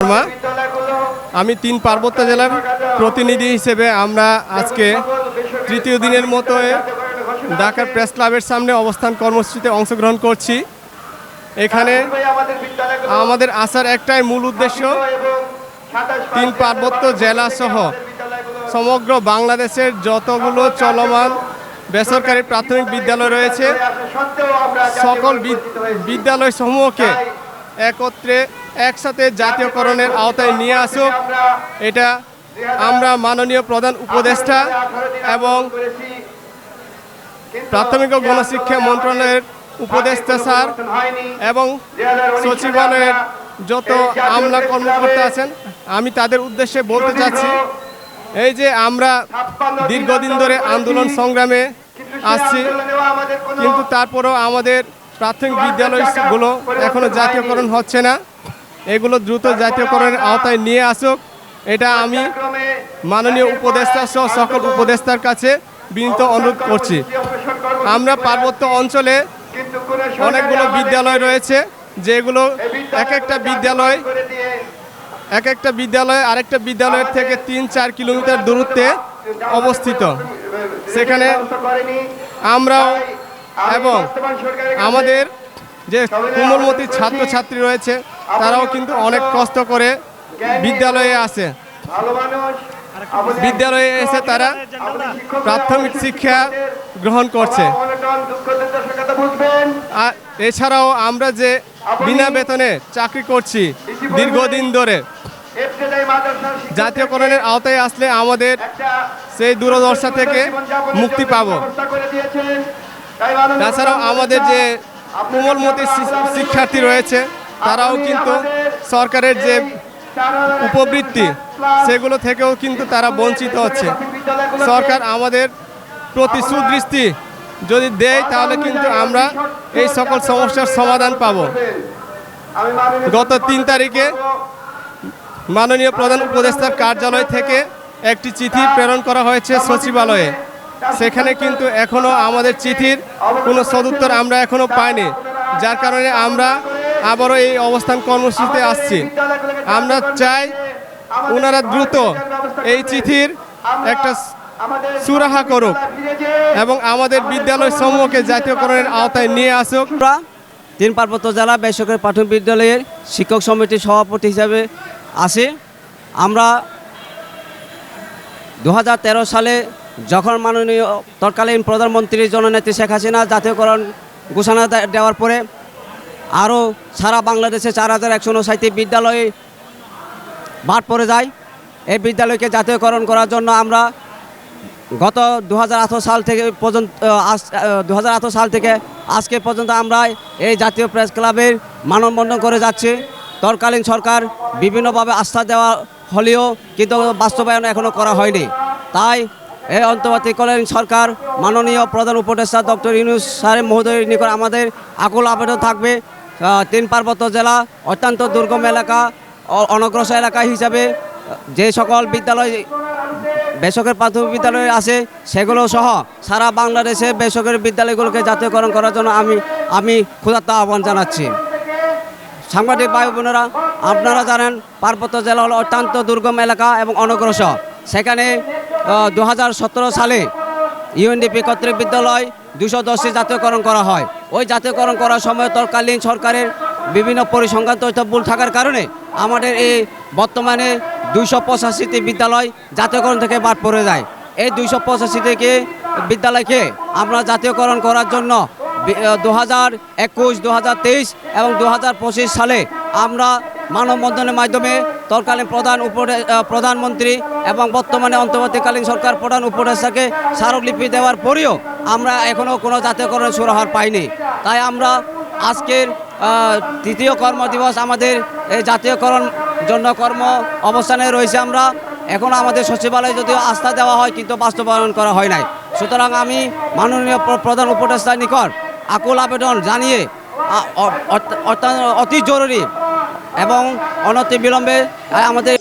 শর্মা। আমি 3 পার্বত্য জেলার প্রতিনিধি হিসেবে আমরা আজকে তৃতীয় দিনের মতো ঢাকার প্রেস ক্লাবের সামনে অবস্থান কর্মসূচিতে অংশগ্রহণ করছি। এখানে আমাদের আসার একটাই মূল উদ্দেশ্য 3 পার্বত্য জেলা সহ সমগ্র বাংলাদেশের যতগুলো চলমান বেসরকারি প্রাথমিক বিদ্যালয় রয়েছে সকল বিদ্যালয় সমূহকে একসাথে জাতীয়করণের আওতায় নিয়ে আসুক। এটা আমরা মাননীয় প্রধান উপদেষ্টা এবং প্রাথমিক ও গণশিক্ষা মন্ত্রণালয়ের উপদেষ্টা স্যার এবং সচিবালয়ের যত আমলা কর্মকর্তা আছেন আমি তাদের উদ্দেশ্যে বলতে চাচ্ছি, এই যে আমরা দীর্ঘদিন ধরে আন্দোলন সংগ্রামে আসছি, কিন্তু তারপরেও আমাদের প্রাথমিক বিদ্যালয়গুলো এখনো জাতীয়করণ হচ্ছে না। এগুলো দ্রুত জাতীয়করণের আওতায় নিয়ে আসুক, এটা আমি মাননীয় উপদেষ্টা সহ সকল উপদেষ্টার কাছে বিনীত অনুরোধ করছি। আমরা পার্বত্য অঞ্চলে অনেকগুলো বিদ্যালয় রয়েছে যেগুলো এক একটা বিদ্যালয় আরেকটা বিদ্যালয়ের থেকে 3-4 কিলোমিটার দূরত্বে অবস্থিত। সেখানে আমরাও এবং আমাদের যে কোমলমতি ছাত্রছাত্রী রয়েছে তারাও কিন্তু অনেক কষ্ট করে বিদ্যালয়ে আসে। বিদ্যালয়ে এসে তারা প্রাথমিক শিক্ষা গ্রহণ করছে। আর এছাড়াও আমরা যে বিনা বেতনে চাকরি করছি দীর্ঘদিন ধরে, জাতীয়করণের আওতায় আসলে আমাদের সেই দুর্দশা থেকে মুক্তি পাব। তাছাড়াও আমাদের যে কোমলমতি শিক্ষার্থী রয়েছে তারাও কিন্তু সরকারের যে উপবৃত্তি সেগুলো থেকেও কিন্তু তারা বঞ্চিত হচ্ছে। সরকার আমাদের প্রতি সুদৃষ্টি যদি দেয় তাহলে কিন্তু আমরা এই সকল সমস্যার সমাধান পাব। গত 3 তারিখে মাননীয় প্রধান উপদেষ্টার কার্যালয় থেকে একটি চিঠি প্রেরণ করা হয়েছে সচিবালয়ে। সেখানে কিন্তু এখনও আমাদের চিঠির কোনো সদুত্তর আমরা এখনও পাইনি, যার কারণে আমরা আবারও এই অবস্থান কর্মসূচিতে আসছি। আমরা চাই ওনারা দ্রুত এই চিঠির একটা সুরাহা করুক এবং আমাদের বিদ্যালয় সমূহকে জাতীয়করণের আওতায় নিয়ে আসুক। 3 পার্বত্য জেলা বেসরকারি প্রাথমিক বিদ্যালয়ের শিক্ষক সমিতির সভাপতি হিসাবে আসি। আমরা 2013 সালে যখন মাননীয় তৎকালীন প্রধানমন্ত্রী জননেত্রী শেখ হাসিনা জাতীয়করণ ঘোষণা দেওয়ার পরে আরও সারা বাংলাদেশে 4159টি বিদ্যালয়ে বাদ পড়ে যায়। এই বিদ্যালয়কে জাতীয়করণ করার জন্য আমরা গত 2018 সাল থেকে আজকে পর্যন্ত আমরা এই জাতীয় প্রেস ক্লাবের মানববন্ধন করে যাচ্ছি। তৎকালীন সরকার বিভিন্নভাবে আস্থা দেওয়া হলেও কিন্তু বাস্তবায়ন এখনও করা হয়নি। তাই এই অন্তর্বর্তীকালীন সরকার মাননীয় প্রধান উপদেষ্টা ডক্টর ইউনূস স্যার মহোদয়ের নিকট আমাদের আকুল আবেদন থাকবে, 3 পার্বত্য জেলা অত্যন্ত দুর্গম এলাকা, অনগ্রসর এলাকা হিসাবে যে সকল বিদ্যালয় বেসরকারি প্রাথমিক বিদ্যালয় আছে সেগুলো সহ সারা বাংলাদেশে বেসরকারি বিদ্যালয়গুলোকে জাতীয়করণ করার জন্য আমি ক্ষুধার্ত আহ্বান জানাচ্ছি। সাংবাদিক ভাই বোনেরা, আপনারা জানেন পার্বত্য জেলা হলো অত্যন্ত দুর্গম এলাকা এবং অনগ্রসর। সেখানে 2017 সালে ইউএনডিপি কর্তৃক বিদ্যালয় 210টি জাতীয়করণ করা হয়। ওই জাতীয়করণ করার সময় তৎকালীন সরকারের বিভিন্ন পরিসংখ্যান তথ্য ভুল থাকার কারণে আমাদের এই বর্তমানে 285টি বিদ্যালয় জাতীয়করণ থেকে বাদ পড়ে যায়। এই 285টি বিদ্যালয়কে আমরা জাতীয়করণ করার জন্য 2021, 2023 এবং 2025 সালে আমরা মানববন্ধনের মাধ্যমে তৎকালীন প্রধানমন্ত্রী এবং বর্তমানে অন্তর্বর্তীকালীন সরকার প্রধান উপদেষ্টাকে স্মারকলিপি দেওয়ার পরেও আমরা এখনও কোনো জাতীয়করণের সুরাহার পাইনি। তাই আমরা আজকের 3য় কর্মদিবস আমাদের এই জাতীয়করণ জন্য কর্ম অবস্থানে রয়েছে। আমরা এখন আমাদের সচিবালয়ে যদিও আস্থা দেওয়া হয় কিন্তু বাস্তবায়ন করা হয় নাই। সুতরাং আমি মাননীয় প্রধান উপদেষ্টার নিকট আকুল আবেদন জানিয়ে অতি জরুরি এবং অনতি বিলম্বে আমাদের